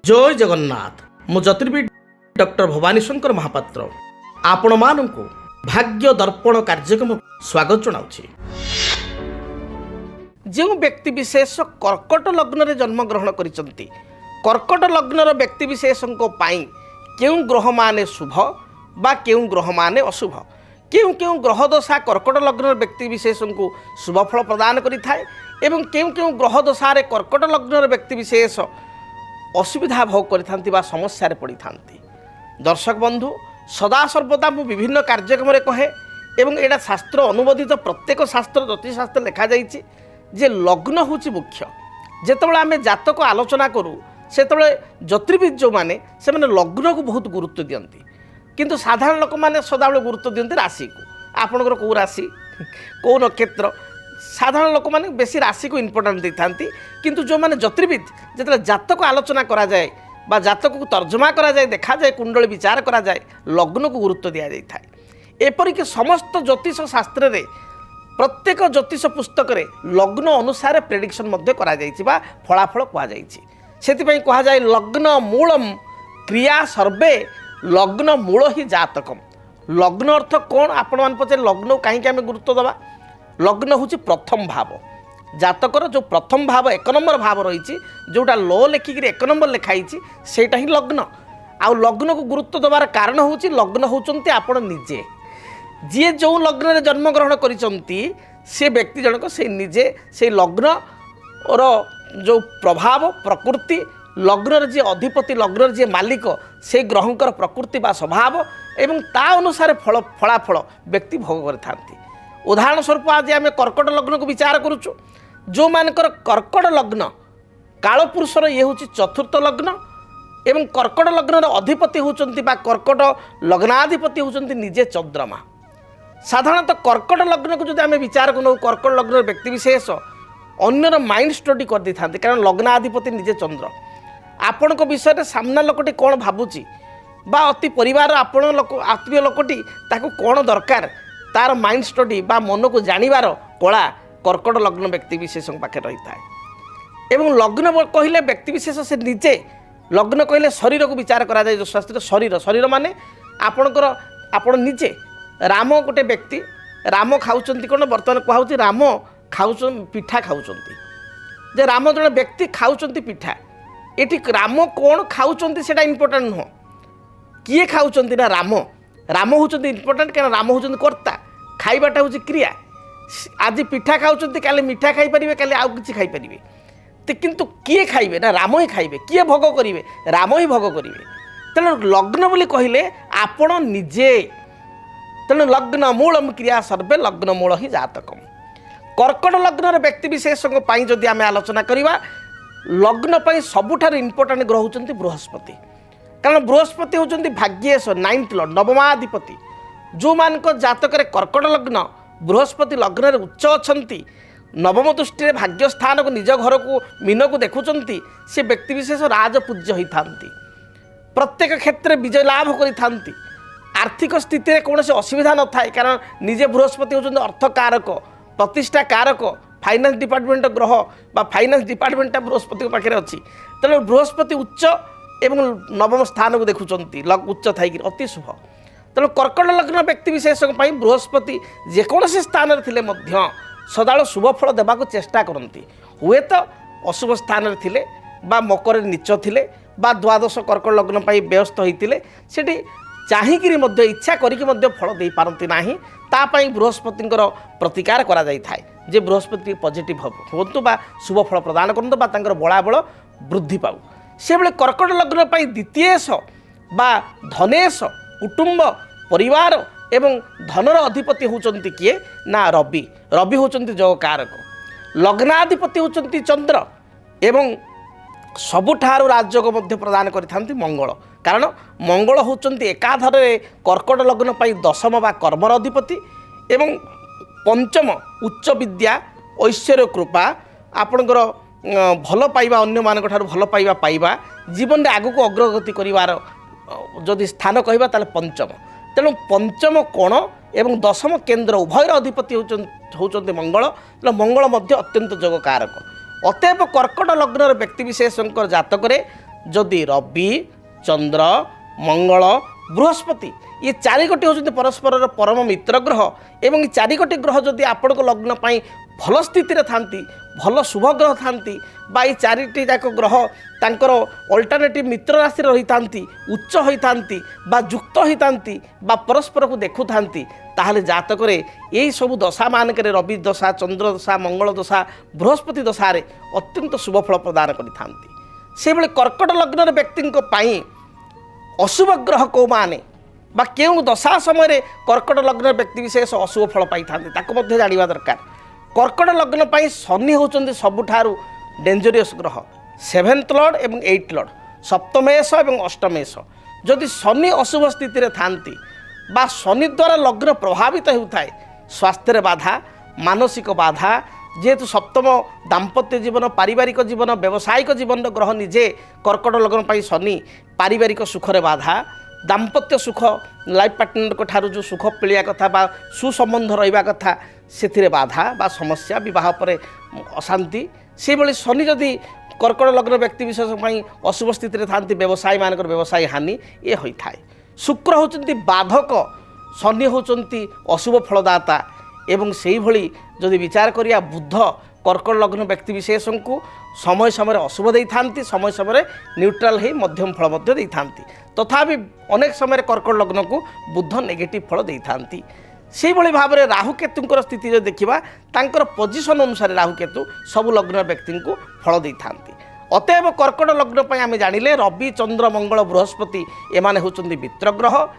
जय जगन्नाथ मु ज्योतिर्विद डॉक्टर भवानी शंकर महापात्र आपण मानू भाग्य दर्पण कार्यक्रम स्वागत जनाऊँगी। जो व्यक्ति विशेष कर्कट लग्न रे जन्म ग्रहण करिसंती कर्कट लग्नर व्यक्ति विशेषों क्यों ग्रह माने शुभ बा क्यों ग्रह माने अशुभ क्यों क्यों ग्रह दशा कर्कट लग्न व्यक्ति विशेषों को शुभ फल प्रदान करिथाए एवं क्यों क्यों ग्रह दशारे कर्कट लग्नर व्यक्ति विशेष असुविधा भोग करिथांती बा समस्या पड़ी थांती। दर्शक बंधु सदा सर्वदा मु विभिन्न कार्यक्रम कहे एवं एटा शास्त्र अनुमोदित प्रत्येक शास्त्र ज्योतिष शास्त्र लिखा जाइछि जे लग्न होछि मुख्य। जेतेबेले आमे जातक आलोचना करूँ सेतेबेले ज्योतिर्विद जो माने से माने लग्न को बहुत गुरुत्व दियंती किंतु साधारण लोक माने सदाबेले गुरुत्व दियंती राशि को। आपणकर को राशि को नक्षत्र साधारण लोक माने बेसी राशि को इम्पोर्टेंट देता किंतु जो माने ज्योतिर्विद जिते जातक आलोचना करा जाए बा जातक को तर्जमा करा जाए देखा जाए कुंडली विचार करा जाए लग्न को गुरुत्व दिया जाता है। एपरिक समस्त ज्योतिष शास्त्र रे प्रत्येक ज्योतिष पुस्तक रे लग्न अनुसार प्रेडिक्शन मध्य करा जाइछि बा फलाफल कहा जाइछि। सेतिपई कहा जाए लग्न मूलम क्रिया सर्वे लग्न मूल ही जातकम। लग्न अर्थ कौन आपण मान पचे लग्न कहीं आम गुरुत्व दबा लग्न हूँ प्रथम भाव जातकर जो प्रथम भाव एक नंबर भाव रही जोटा लो लेखिक एक नंबर लिखाई सेटा ही लग्न आउ लग्न को गुरुत्व दबार कारण हूँ लग्न होती आपण निजे जी जो लग्न रे जन्म ग्रहण करिसंती से व्यक्ति जनक से निजे से लग्न और जो प्रभाव प्रकृति लग्न जी अधिपति लग्न जी मालिक से ग्रहंकर प्रकृति बा स्वभाव एवं ता अनुसार फलाफल व्यक्ति भोग करथांती। उदाहरण स्वरूप आज आम कर्कट लग्न को विचार करुचु जो मानकर कर्कट लग्न कालपुरुषर ये हूँ चतुर्थ लग्न एवं कर्कट लग्न अधिपति होचंती बा कर्कट लग्नाधिपति होचंती निजे चंद्रमा। साधारणतः कर्कट लग्न को जो आम विचार करूँ कर्कट लग्न व्यक्ति विशेष अन्यर माइंड स्टडी कर दी था कारण लग्नाधिपति निजे चंद्र आपण विषय में सामना लोकटी कौन भावुची बा अति परिवार आपण लोक आत्मीय लोकटी ताको कौन दरकार तार माइंड स्टडी बा मन को जानिबार कला कर्कट लग्न व्यक्ति विशेष पाखे रही था। एवं लग्न कहले व्यक्ति विशेष से निजे लग्न कहले शरीर को विचार करा जाए जो शास्त्र शरीर शरीर माने आपणकर आपण निजे राम गोटे व्यक्ति राम खाऊचंती कौन बर्तमान कहूँ राम खाऊ पिठा खाऊचंती जे राम जन व्यक्ति खाऊचंती पिठा एटी राम कौन खाऊचंती सेटा इंपोर्टेंट नुह किए खाऊचंती ना राम राम होचंती इंपोर्टेंट क्या राम होचंती कर्ता खाइबाटा होची क्रिया आज पिठा खाऊचंती काले मिठा खाई परिबे काले आउ किछि खाई परिबे ते किंतु किए खाइबे ना राम ही खाइबे किए भोग करिवे राम ही भोग करिवे। तेणु लग्न बोली कहले आपण निजे तेणु लग्न मूलम क्रिया सर्वे लग्न मूल ही जातकम। कर्कट लग्न व्यक्ति विशेषों जदि आम आलोचना करवा लग्न पर सबुठार इंपोर्टेंट ग्रह होचंती बृहस्पति कारण बृहस्पति होचंती भाग्येश नाइन्थ लॉर्ड नवमाधिपति जो मानक जातक कर्कट लग्न बृहस्पति लग्न उच्च अछंती नवम दृष्टि भाग्य स्थान को निज घर को मीन को देखुंट से व्यक्ति विशेष राजपूज्य होता प्रत्येक क्षेत्र विजय लाभ करि आर्थिक स्थिति में कौन असुविधा न थाए कारण निजे बृहस्पति होचंती अर्थ कारक प्रतिष्ठा कारक फाइनान्स डिपार्टमेंट ग्रह बा फाइनान्स डिपार्टमेंट बृहस्पति पाखे अच्छी तेणु बृहस्पति उच्च एवं नवम स्थान को देखुंट उच्च थी अति शुभ। तेणु कर्कट लग्न व्यक्ति विशेष बृहस्पति जेकोसी स्थान थे सदा शुभ फल देवा चेष्टा करती हुए तो अशुभ स्थान थे मकर नीच थे द्वादश कर्कट लग्न व्यस्त होते से चाहिकी इच्छा करी फल दे पारती ना तापाई बृहस्पति प्रतिकार करा जाई थाए जे बृहस्पति पॉजिटिव होतु बा शुभ फल प्रदान करतु बा तांकर बलाबल वृद्धि पाऊ से बेले कर्कट लग्न द्वितीयेश बा धनेश कुटुंब परिवार एवं धनर अधिपति होचंती किए ना रवि रवि होचंती जग कारक लग्नाधिपति होचंती चंद्र एवं सबुठारु राजयोग मध्य प्रदान करिथांती मंगल कारण मंगल होचंती एकाधर कर्कट लग्न पाई दशम बा कर्मर अधिपति एवं पंचम उच्च विद्या ऐश्वर्य कृपा आपणकर भल पाइबा अन्य मान भल पाइबा पाइबा जीवन में आगक अग्रगति करिवार जदि स्थान कहबा ताले पंचम तेणु पंचम कोण एवं दशम केन्द्र उभयर अधिपति होचंती मंगल तेणु मंगल मध्य अत्यंत जोग कारक अतएव कर्कट लग्नर व्यक्ति विशेष जातक जदि रवि चंद्र मंगल बृहस्पति ये चारिगोटी होती परस्पर परम मित्र ग्रह एवं चारिगोटी ग्रह जदि आपण लग्न पाई भल स्थिति था भल शुभ ग्रह था ये चारिटी जाक ग्रह तांकर अल्टरनेटिव मित्र राशि रही था उच्च होता युक्त होता परस्पर को देखु था ताहले जातक यही सब दशा मानक रवि दशा चंद्र दशा मंगल दशा बृहस्पति दशा अत्यंत शुभ फल प्रदान कर कर्कट लग्न व्यक्ति अशुभ ग्रह कौ माने बा क्यों दशा समय कर्कट लग्न व्यक्ति विशेष अशुभ फल पाई था जाना दरकार। कर्कट लग्न पाई शनि होचंदी सबुठारु डेंजरियस ग्रह 7th लॉर्ड एवं 8th लॉर्ड सप्तमेश एवं अष्टमेश जदि शनि अशुभ स्थिति थांती बा शनि द्वारा लग्न प्रभावित होता है स्वास्थ्य बाधा मानसिक बाधा जेहेतु सप्तम दाम्पत्य जीवन पारिवारिक जीवन व्यावसायिक जीवन ग्रह निजे कर्कट लग्न पाई शनि पारिवारिक सुखरे बाधा दाम्पत्य सुख लाइफ पार्टनर को ठारू जो सुख पिलिया कथा बा सुसंबंध रहिबा कथा से बाधा बा समस्या विवाह पर अशांति से भली शनि जदि कर्कट लग्न व्यक्ति विशेष अशुभ स्थिति था व्यवसायी मान व्यवसाय हानि ये होता है। शुक्र होचंती बाधक शनि होचंती अशुभ फलदाता एवं से भली जदि विचार करिया बुध कर्कट लग्न व्यक्ति विशेष को समय समय अशुभ दे था समय समय न्यूट्राल हो मध्यम फल दे था तथापि अनेक समय कर्कट लग्न को बुध नेगेटिव फल दे था से भली भाव में राहुकेतुंकर स्थिति जो देखा तांकर पोजिशन अनुसार राहुकेतु सब लग्न व्यक्ति को फल दे था। अतएव कर्कट लग्न पर आम जानिले रवि चंद्र मंगल बृहस्पति एमाने होचंदी मित्र ग्रह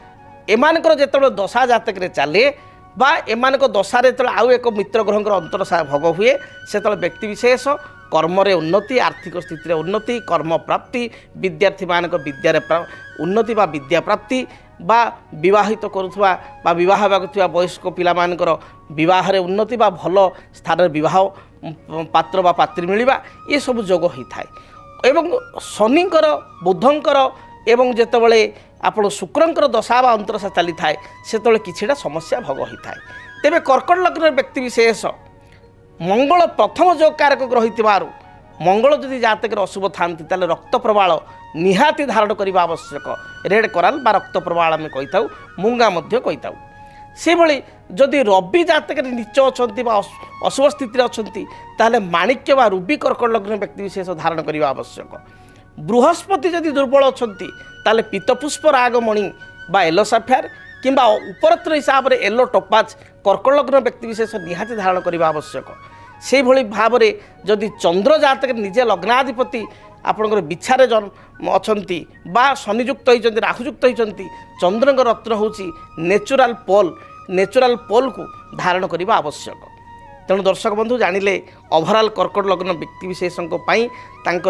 एमानकर जेतबेले दशा जातक चले बा एमानक दशारे जो आउ एक मित्र ग्रहर अंतरसा भोग हुए से व्यक्ति विशेष कर्म उन्नति आर्थिक स्थिति उन्नति कर्म प्राप्ति विद्यार्थी मानक विद्यार उन्नति बा विद्या प्राप्ति बा विवाहित करुवा बा विवाह होगा वयस्क पिला मानकर विवाह उन्नति बा भल स्थान विवाह पात्र बा पात्री मिलवा ये सब जोग होता है। एवं शनिकर बुधंकर एवं जेतबेले आपण शुक्रंकर दशा बा अंतरसा चली थाए से किछिटा समस्या भोग होता है। तेबे कर्कट लग्न व्यक्ति विशेष मंगल प्रथम जोग कारक ग्रह होइतिबारु मंगल जदि जातक अशुभ थांती ताले रक्त प्रवाल निहाती धारण करने आवश्यक रेड कराल बा रक्त प्रवाल आम कही था मूंगा कही था से भली जदि रवि जातक नीच अच्छा अशुभ स्थित अच्छा माणिक्य बा रूबी कर्कट लग्न व्यक्ति विशेष धारण करने आवश्यक। बृहस्पति जदि दुर्बल अच्छा ताले पीतपुष्प रागमणि बा येलो साफायर किंबा उपरत्र हिसाब से येलो टोपाज कर्कट लग्न व्यक्ति विशेष निहाती धारण करने आवश्यक। से भली भाव में जदि चंद्र जातक निजे लग्नाधिपति आपणकर बिछारे जन्म अच्छा बा शनियुक्त होती राहुयुक्त होती चंद्र रत्न हूँ नेचुराल पोल को धारण करने आवश्यक। तेणु दर्शक बंधु जानिले ओभराल कर्कट लग्न व्यक्ति विशेषों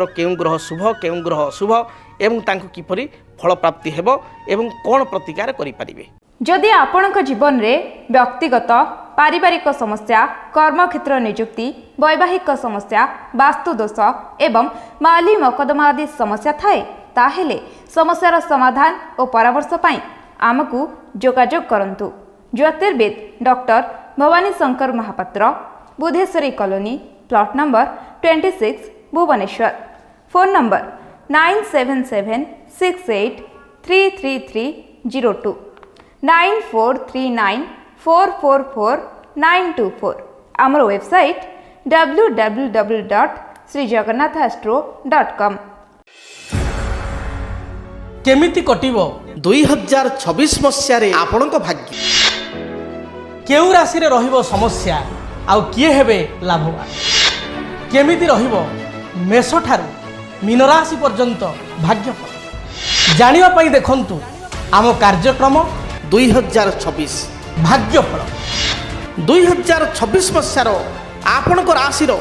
केउं ग्रह शुभ केउं ग्रह अशुभ एवं तांको किपरि फल प्राप्ति हेबो एवं कोन प्रतिकार करि परिबे। जदि आपणक जीवन रे व्यक्तिगत पारिवारिक समस्या कर्मक्षेत्र नियुक्ति वैवाहिक समस्या वास्तु दोष एवं माली मकदमा आदि समस्या थाए ताहेले समस्यार समाधान और परामर्श पाई आमकु जोगाजोग करंतु। ज्योतिर्विद doctor Bhabani Shankar Mahapatra Budheswari colony plot number 26 Bhubaneswar. Phone number 9776833302 9439444924 आमर वेबसाइट www.srijagannathastro.com। केमिति कटिबो 2026 मसियारे आपणक भाग्य केउ राशि रे रहिबो समस्या आउ किए हेबे लाभवान केमिति रहिबो मेष ठारू मीन राशि पर्यंत भाग्यफल जानिबा पई देखंतु आम कार्यक्रम 2026 भाग्यफल 2026 मसियार आपणक राशि रो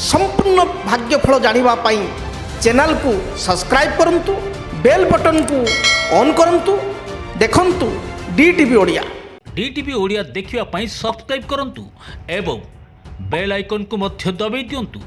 संपूर्ण भाग्यफल जानिबा पई चैनल को सब्सक्राइब करंतु बेल बटन को ऑन करंतु देखंतु डीटीवी ओडिया। डीटीवी ओडिया देखिवा पई सब्सक्राइब करंतु एवं बेल आइकन को मध्य दबाई दियंतु।